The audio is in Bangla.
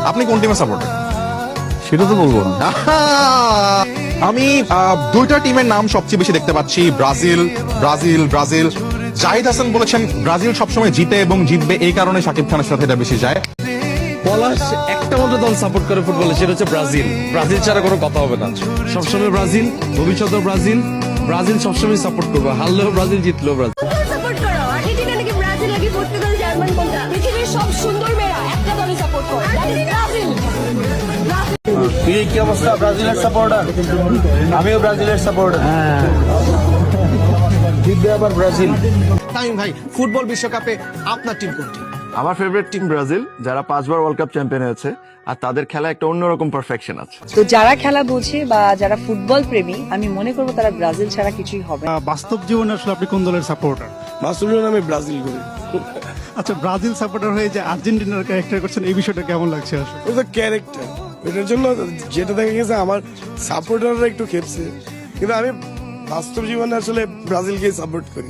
আপনি কোন টিমে সাপোর্টার? সেটা তো বলবো না। আমি দুইটা টিমের নাম সবচেয়ে বেশি দেখতে পাচ্ছি, Brazil Brazil Brazil. Zahid Hasan বলেছেন ব্রাজিল সবসময় জিতে এবং জিতবে, এই কারণে শাকিব খানের সাথে এটা বেশি যায়। পলাশ একটা মাত্র দল সাপোর্ট করে ফুটবলে, সেটা হচ্ছে ব্রাজিল। ব্রাজিল ছাড়া কোনো কথা হবে না। সবসময় ব্রাজিল, ভবিষ্যতেও ব্রাজিল। ব্রাজিল সবসময় সাপোর্ট করবো, হারলেও ব্রাজিল, জিতলেও ব্রাজিল। সাপোর্ট করো, আর্জেন্টিনা নাকি ব্রাজিল নাকি পর্তুগাল জার্মান কোনটা? পৃথিবীর সব সুন্দর মেয়েরা একটা দলই সাপোর্ট করে, ব্রাজিল। কি অবস্থা? ব্রাজিলের সাপোর্টার, আমিও ব্রাজিলের সাপোর্টার। জিতবে আবার ব্রাজিল। তামিম ভাই, ফুটবল বিশ্বকাপে আপনার টিম কোনটি? আমার ফেভারিট টিম ব্রাজিল, যারা 5 বার ওয়ার্ল্ড কাপ চ্যাম্পিয়ন হয়েছে, আর তাদের খেলা একটা অন্যরকম পারফেকশন আছে। তো যারা খেলা বোঝে বা যারা ফুটবল প্রেমী, আমি মনে করবো তারা ব্রাজিল ছাড়া কিছুই হবে না। বাস্তব জীবনে আসলে আপনি কোন দলের সাপোর্টার? মাসুলুন, আমি ব্রাজিল করি। আচ্ছা, ব্রাজিল সাপোর্টার হয়ে যে আর্জেন্টিনার ক্যারেক্টার করছেন, এই বিষয়টা কেমন লাগছে আসলে? ওটা ক্যারেক্টার, এটার জন্য যেটা দেখা গেছে আমার সাপোর্টাররা একটু খেপছে, কিন্তু আমি বাস্তব জীবনে আসলে ব্রাজিলকে সাপোর্ট করি।